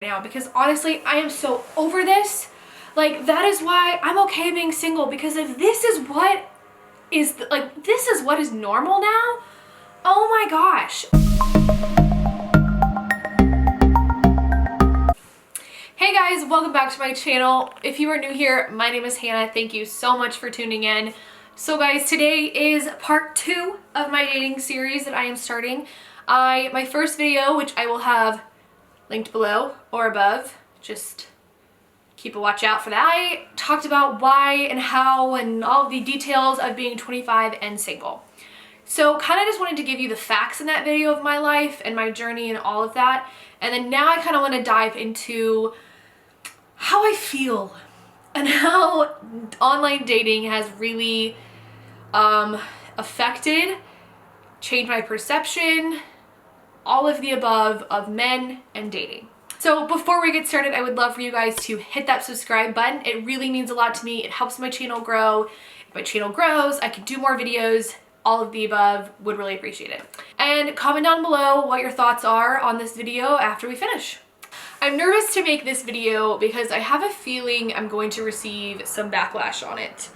now, because honestly I am so over this. Like, that is why I'm okay being single, because if this is what is this is what is normal now, oh my gosh. Hey guys, welcome back to my channel. If you are new here, my name is Hannah. Thank you so much for tuning in. So guys, today is part 2 of my dating series that I am starting. My first video, which I will have linked below or above, just keep a watch out for that. I talked about why and how and all the details of being 25 and single. So kind of just wanted to give you the facts in that video of my life and my journey and all of that. And then now I kind of want to dive into how I feel and how online dating has really affected, changed my perception, all of the above of men and dating. So before we get started, I would love for you guys to hit that subscribe button. It really means a lot to me. It helps my channel grow. If my channel grows, I can do more videos. All of the above, would really appreciate it. And comment down below what your thoughts are on this video after we finish. I'm nervous to make this video because I have a feeling I'm going to receive some backlash on it.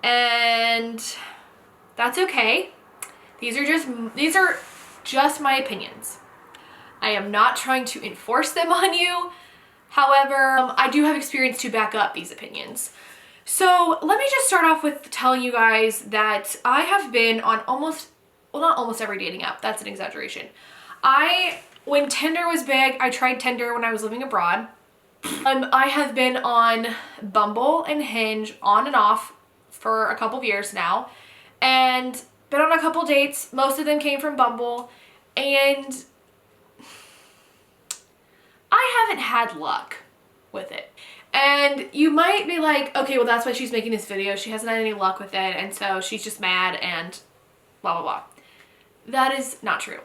And that's okay. These are just my opinions. I am not trying to enforce them on you. However, I do have experience to back up these opinions. So let me just start off with telling you guys that I have been on not almost every dating app. That's an exaggeration. When Tinder was big, I tried Tinder when I was living abroad. I have been on Bumble and Hinge on and off for a couple of years now, and been on a couple dates. Most of them came from Bumble, and I haven't had luck with it. And you might be like, okay, well that's why she's making this video. She hasn't had any luck with it, and so she's just mad and blah, blah, blah. That is not true.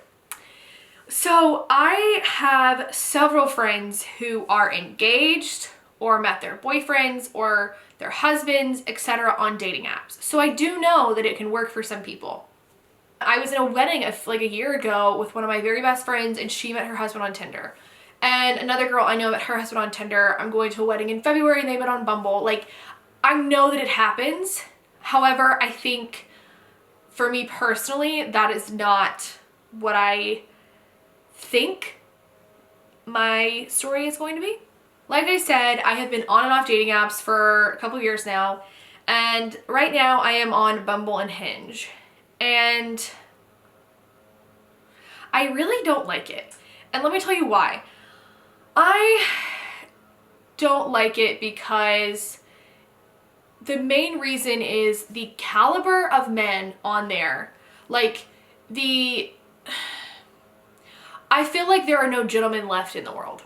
So I have several friends who are engaged or met their boyfriends or their husbands, etc. on dating apps. So I do know that it can work for some people. I was in a wedding like a year ago with one of my very best friends, and she met her husband on Tinder. And another girl I know met her husband on Tinder. I'm going to a wedding in February and they met on Bumble. Like, I know that it happens. However, I think for me personally, that is not what I think my story is going to be. Like I said, I have been on and off dating apps for a couple years now, and right now I am on Bumble and Hinge, and I really don't like it. And let me tell you why. I don't like it because the main reason is the caliber of men on there. Like, I feel like there are no gentlemen left in the world.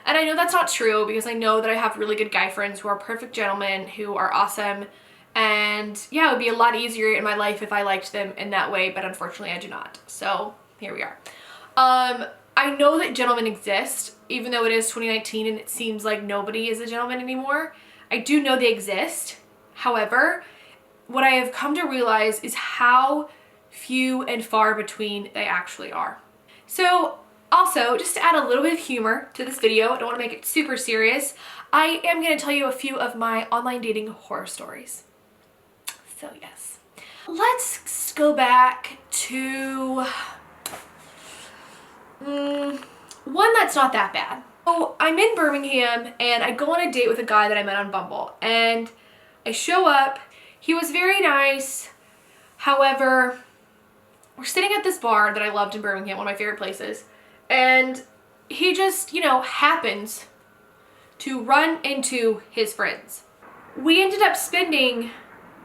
And I know that's not true, because I know that I have really good guy friends who are perfect gentlemen, who are awesome. And yeah, it would be a lot easier in my life if I liked them in that way, but unfortunately I do not. So here we are. I know that gentlemen exist, even though it is 2019 and it seems like nobody is a gentleman anymore. I do know they exist. However, what I have come to realize is how few and far between they actually are. So also, just to add a little bit of humor to this video, I don't want to make it super serious, I am going to tell you a few of my online dating horror stories. So yes. Let's go back to one that's not that bad. So I'm in Birmingham and I go on a date with a guy that I met on Bumble, and I show up. He was very nice. However, we're sitting at this bar that I loved in Birmingham, one of my favorite places, and he just, happens to run into his friends. We ended up spending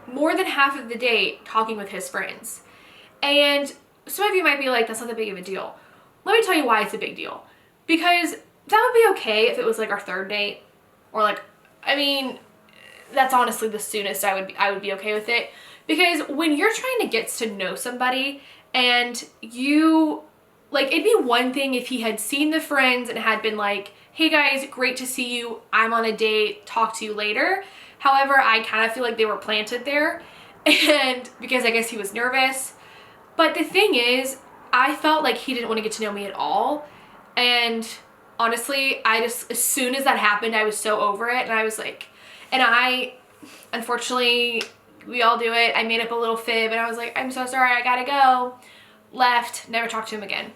more than half of the date talking with his friends. And some of you might be like, that's not that big of a deal. Let me tell you why it's a big deal. Because that would be okay if it was like our third date, or that's honestly the soonest I would be okay with it. Because when you're trying to get to know somebody, and it'd be one thing if he had seen the friends and had been like, hey guys, great to see you, I'm on a date, talk to you later. However, I kind of feel like they were planted there, and because I guess he was nervous. But the thing is, I felt like he didn't want to get to know me at all, And honestly, I just, as soon as that happened, I was so over it. And I was like, and I, unfortunately, we all do it. I made up a little fib and I was like, I'm so sorry, I gotta go. Left, never talked to him again.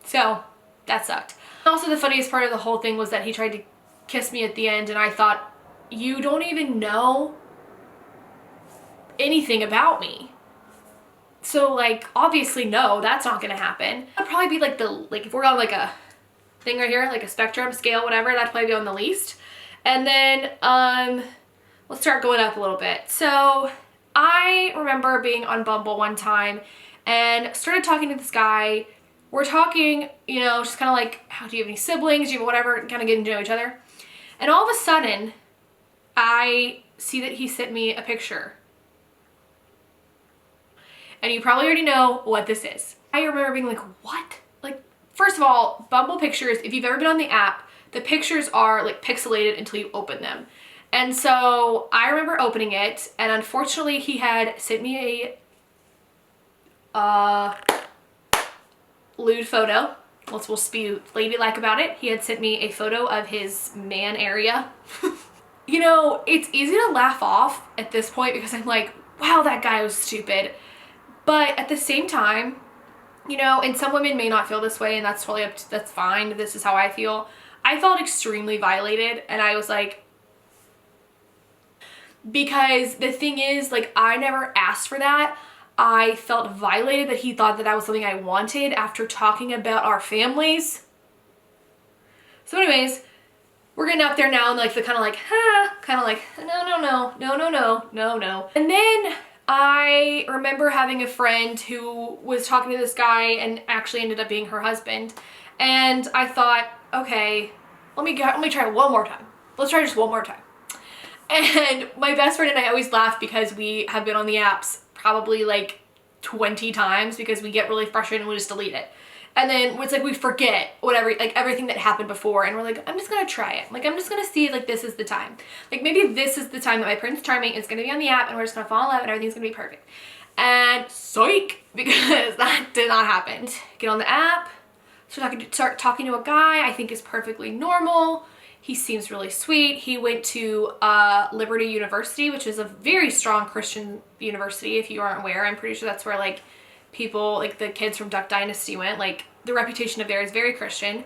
So that sucked. Also, the funniest part of the whole thing was that he tried to kiss me at the end, and I thought, you don't even know anything about me. So like, obviously no, that's not gonna happen. That'd probably be like if we're on like a thing right here, like a spectrum scale, whatever, that'd probably be on the least. And then let's start going up a little bit. So I remember being on Bumble one time and started talking to this guy. We're talking, you know, just kind of like, how do you have any siblings? Do you have whatever, kind of getting to know each other. And all of a sudden, I see that he sent me a picture. And you probably already know what this is. I remember being like, what? Like, first of all, Bumble pictures, if you've ever been on the app, the pictures are like pixelated until you open them. And so I remember opening it, and unfortunately he had sent me a lewd photo. We'll be ladylike about it. He had sent me a photo of his man area. You know, it's easy to laugh off at this point because I'm like, wow, that guy was stupid. But at the same time, you know, and some women may not feel this way, and that's totally that's fine. This is how I feel. I felt extremely violated, and I was like, because the thing is, like, I never asked for that. I felt violated that he thought that that was something I wanted after talking about our families. So anyways, we're getting up there now and like the kind of like, kind of like, no. And then I remember having a friend who was talking to this guy and actually ended up being her husband. And I thought, okay, let me try one more time. Let's try just one more time. And my best friend and I always laugh because we have been on the apps probably like 20 times because we get really frustrated and we just delete it. And then it's like we forget whatever, like everything that happened before, and we're like, I'm just gonna try it. Like, I'm just gonna see if like this is the time. Like maybe this is the time that my Prince Charming is gonna be on the app and we're just gonna fall in love and everything's gonna be perfect. And psych, because that did not happen. Get on the app, start talking to a guy I think is perfectly normal. He seems really sweet. He went to Liberty University, which is a very strong Christian university, if you aren't aware. I'm pretty sure that's where like people, like the kids from Duck Dynasty went. Like the reputation of there is very Christian.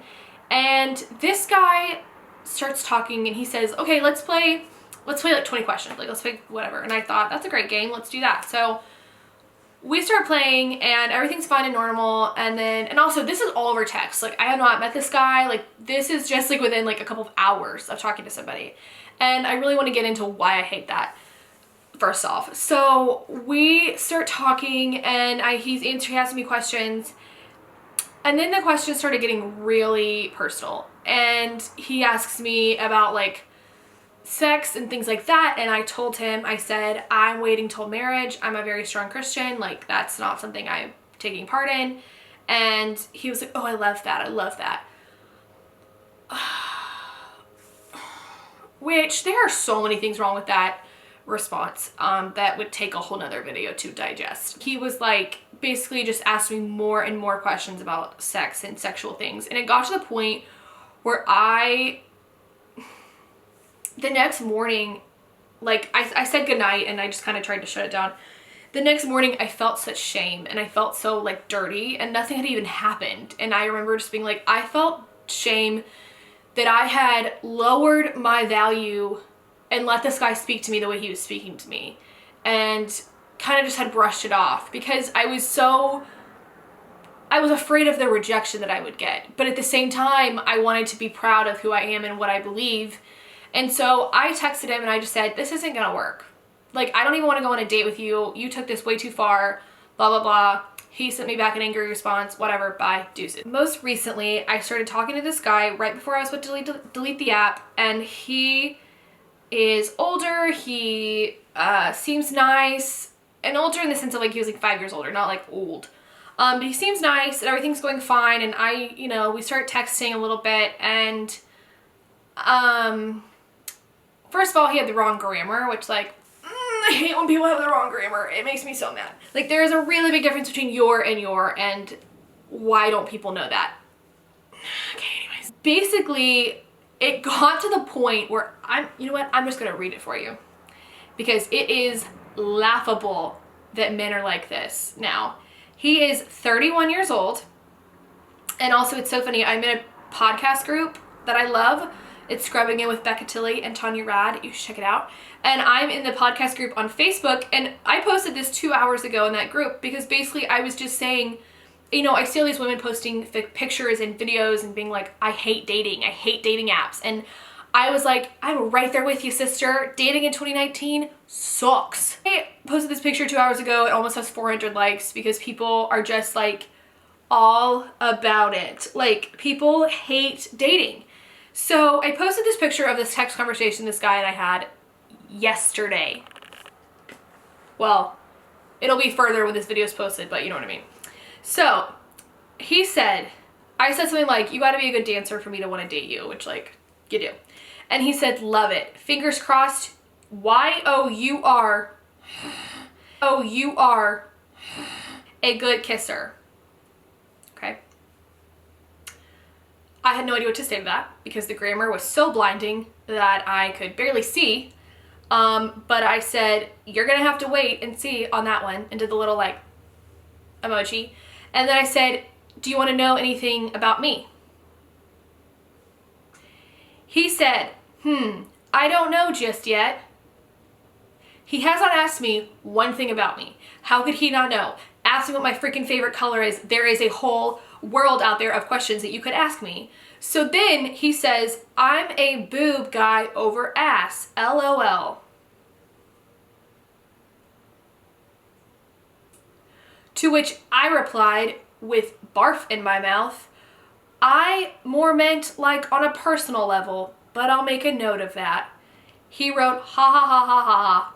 And this guy starts talking and he says, okay, let's play like 20 questions. Like let's play whatever. And I thought, that's a great game. Let's do that. So we start playing and everything's fine and normal, and also this is all over text. Like I have not met this guy. Like this is just like within like a couple of hours of talking to somebody, and I really want to get into why I hate that first off. So we start talking and he's asking me questions, and then the questions started getting really personal, and he asks me about like sex and things like that, and I told him, I said, I'm waiting till marriage. I'm a very strong Christian. Like that's not something I'm taking part in. And he was like, oh, I love that. Which there are so many things wrong with that response that would take a whole nother video to digest. He was like basically just asked me more and more questions about sex and sexual things, and it got to the point where the next morning, like I said goodnight and I just kind of tried to shut it down. The next morning I felt such shame and I felt so like dirty, and nothing had even happened. And I remember just being like, I felt shame that I had lowered my value and let this guy speak to me the way he was speaking to me, and kind of just had brushed it off because I was afraid of the rejection that I would get. But at the same time, I wanted to be proud of who I am and what I believe. And so I texted him and I just said, this isn't gonna work. Like, I don't even want to go on a date with you. You took this way too far, blah, blah, blah. He sent me back an angry response, whatever, bye, deuces. Most recently, I started talking to this guy right before I was about to delete the app, and he is older. He seems nice, and older in the sense of like he was like 5 years older, not like old. But he seems nice and everything's going fine, and we start texting a little bit, and first of all, he had the wrong grammar, which like, I hate when people have the wrong grammar. It makes me so mad. Like there is a really big difference between your, and why don't people know that? Okay, anyways. Basically, it got to the point where you know what? I'm just gonna read it for you because it is laughable that men are like this now. He is 31 years old. And also it's so funny, I'm in a podcast group that I love. It's Scrubbing It with Becca Tilley and Tanya Rad. You should check it out. And I'm in the podcast group on Facebook, and I posted this 2 hours ago in that group because basically I was just saying, you know, I see all these women posting pictures and videos and being like, I hate dating apps. And I was like, I'm right there with you, sister. Dating in 2019 sucks. I posted this picture 2 hours ago. It almost has 400 likes because people are just like all about it. Like, people hate dating. So I posted this picture of this text conversation this guy and I had yesterday. Well, it'll be further when this video is posted, but you know what I mean. So I said something like, you gotta be a good dancer for me to want to date you, which like, you do. And he said, love it. Fingers crossed. You are a good kisser. Okay. I had no idea what to say to that because the grammar was so blinding that I could barely see. But I said, you're gonna have to wait and see on that one, and did the little like emoji. And then I said, do you want to know anything about me? He said, I don't know just yet. He has not asked me one thing about me. How could he not know? Ask me what my freaking favorite color is. There is a whole world out there of questions that you could ask me. So then he says, I'm a boob guy over ass. LOL. To which I replied with barf in my mouth, I more meant like on a personal level, but I'll make a note of that. He wrote, ha ha ha ha ha ha.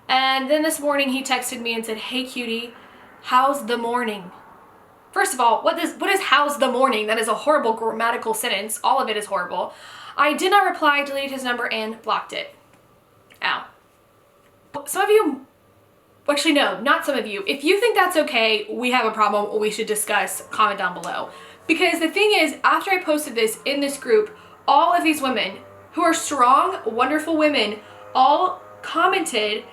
And then this morning he texted me and said, hey cutie, how's the morning? First of all, what is how's the morning? That is a horrible grammatical sentence. All of it is horrible. I did not reply, deleted his number, and blocked it. Ow. Some of you, actually no, not some of you. If you think that's okay, we have a problem, we should discuss, comment down below. Because the thing is, after I posted this in this group, all of these women who are strong, wonderful women, all commented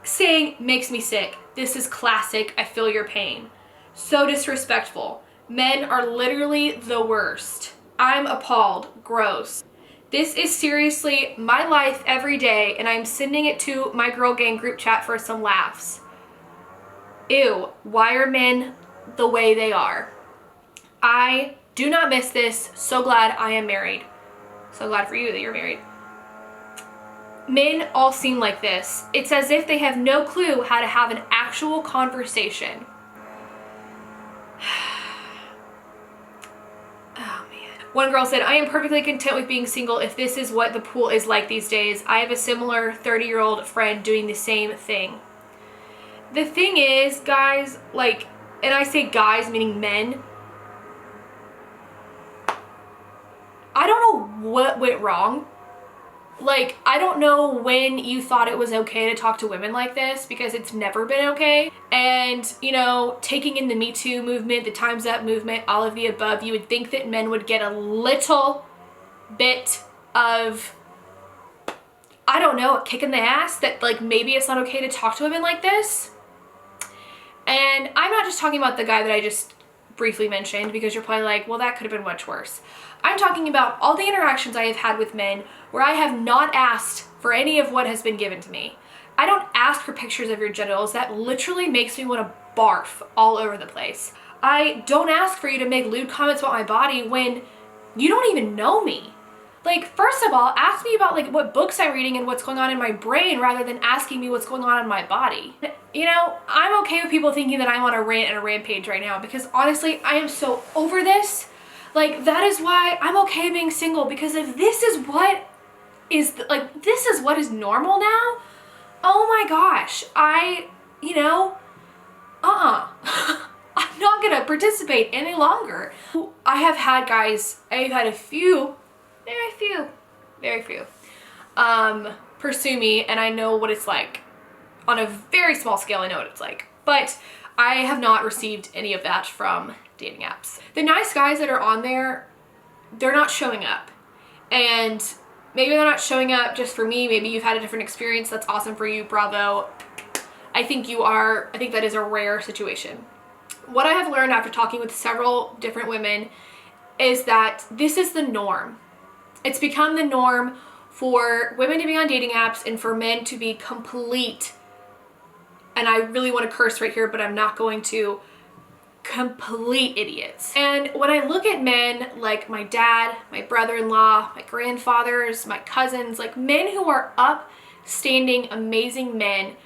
saying, makes me sick. This is classic. I feel your pain. So disrespectful. Men are literally the worst. I'm appalled. Gross. This is seriously my life every day, and I'm sending it to my girl gang group chat for some laughs. Ew. Why are men the way they are? I do not miss this. So glad I am married. So glad for you that you're married. Men all seem like this. It's as if they have no clue how to have an actual conversation. Oh man. One girl said, I am perfectly content with being single if this is what the pool is like these days. I have a similar 30-year-old friend doing the same thing. The thing is, guys, like, and I say guys meaning men, I don't know what went wrong. Like, I don't know when you thought it was okay to talk to women like this, because it's never been okay. And, you know, taking in the Me Too movement, the Time's Up movement, all of the above, you would think that men would get a little bit of, I don't know, a kick in the ass, that like maybe it's not okay to talk to women like this. And I'm not just talking about the guy that I just briefly mentioned, because you're probably like, well, that could have been much worse. I'm talking about all the interactions I have had with men where I have not asked for any of what has been given to me. I don't ask for pictures of your genitals. That literally makes me want to barf all over the place. I don't ask for you to make lewd comments about my body when you don't even know me. Like, first of all, ask me about like what books I'm reading and what's going on in my brain rather than asking me what's going on in my body. You know, I'm okay with people thinking that I'm on a rant and a rampage right now, because honestly, I am so over this. Like, that is why I'm okay being single, because if this is what is, this is what is normal now, oh my gosh, you know, I'm not gonna participate any longer. I have had guys, I've had a few, very few, pursue me, and I know what it's like. On a very small scale, I know what it's like. But I have not received any of that from dating apps. The nice guys that are on there, they're not showing up. And maybe they're not showing up just for me. Maybe you've had a different experience. That's awesome for you. Bravo. I think that is a rare situation. What I have learned after talking with several different women is that this is the norm. It's become the norm for women to be on dating apps and for men to be complete, and I really want to curse right here, but I'm not going to, complete idiots. And when I look at men like my dad, my brother-in-law, my grandfathers, my cousins, like men who are upstanding, amazing men,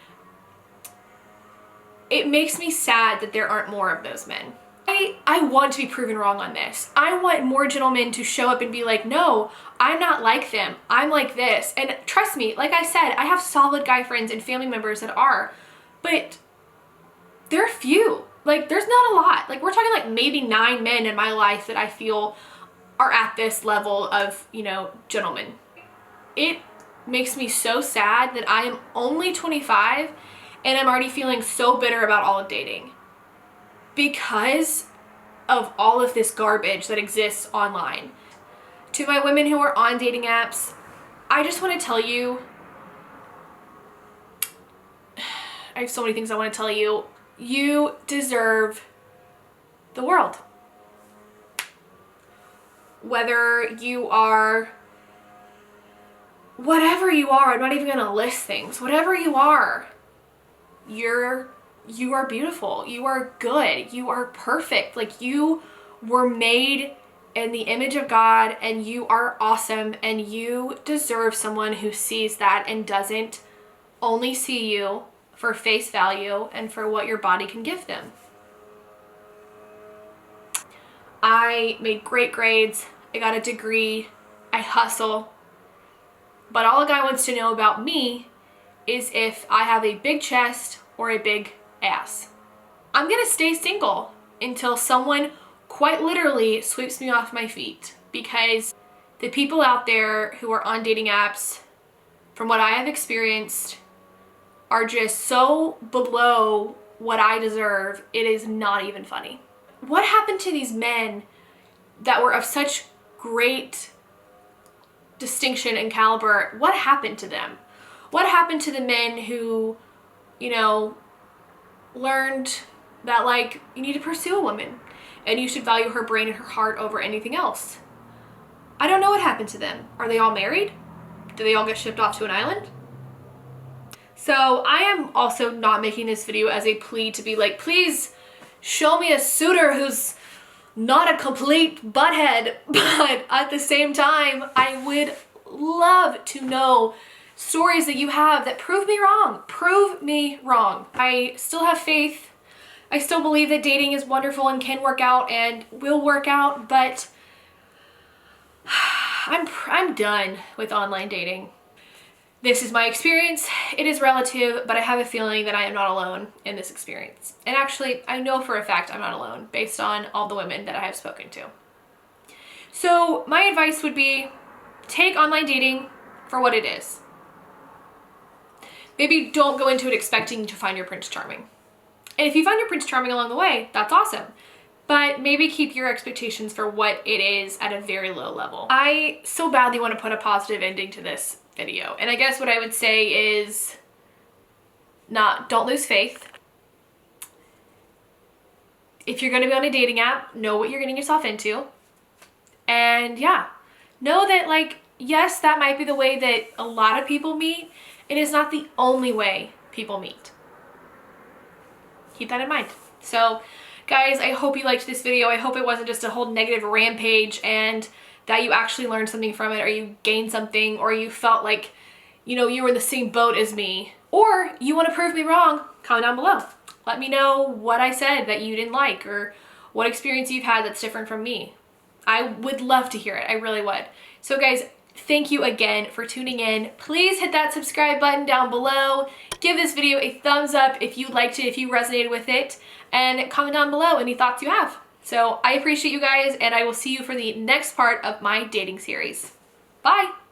it makes me sad that there aren't more of those men. I want to be proven wrong on this. I want more gentlemen to show up and be like, no, I'm not like them. I'm like this. And trust me, like I said, I have solid guy friends and family members that are, but they're few. Like, there's not a lot. Like, we're talking like maybe 9 men in my life that I feel are at this level of, you know, gentlemen. It makes me so sad that I am only 25 and I'm already feeling so bitter about all of dating because of all of this garbage that exists online. To my women who are on dating apps, I just want to tell you, I have so many things I want to tell you. You deserve the world. Whether you are, whatever you are, I'm not even going to list things. Whatever you are, you are beautiful. You are good. You are perfect. Like, you were made in the image of God, and you are awesome, and you deserve someone who sees that and doesn't only see you for face value and for what your body can give them. I made great grades. I got a degree. I hustle. But all a guy wants to know about me is if I have a big chest or a big ass. I'm gonna stay single until someone quite literally sweeps me off my feet, because the people out there who are on dating apps, from what I have experienced, are just so below what I deserve. It is not even funny. What happened to these men that were of such great distinction and caliber? What happened to them? What happened to the men who, you know, learned that, like, you need to pursue a woman and you should value her brain and her heart over anything else? I don't know what happened to them. Are they all married? Do they all get shipped off to an island? So I am also not making this video as a plea to be like, please show me a suitor who's not a complete butthead, but at the same time, I would love to know stories that you have that prove me wrong. Prove me wrong. I still have faith. I still believe that dating is wonderful and can work out and will work out, but I'm done with online dating. This is my experience. It is relative, but I have a feeling that I am not alone in this experience. And actually, I know for a fact I'm not alone based on all the women that I have spoken to. So my advice would be, take online dating for what it is. Maybe don't go into it expecting to find your Prince Charming. And if you find your Prince Charming along the way, that's awesome. But maybe keep your expectations for what it is at a very low level. I so badly want to put a positive ending to this video. And I guess what I would say is, don't lose faith. If you're going to be on a dating app, know what you're getting yourself into. And yeah, know that, like, yes, that might be the way that a lot of people meet. It is not the only way people meet. Keep that in mind. So guys, I hope you liked this video. I hope it wasn't just a whole negative rampage and that you actually learned something from it, or you gained something, or you felt like, you know, you were in the same boat as me, or you want to prove me wrong. Comment down below. Let me know what I said that you didn't like, or what experience you've had that's different from me. I would love to hear it. I really would. So guys, thank you again for tuning in. Please hit that subscribe button down below. Give this video a thumbs up if you liked it, if you resonated with it, and comment down below any thoughts you have. So I appreciate you guys, and I will see you for the next part of my dating series. Bye!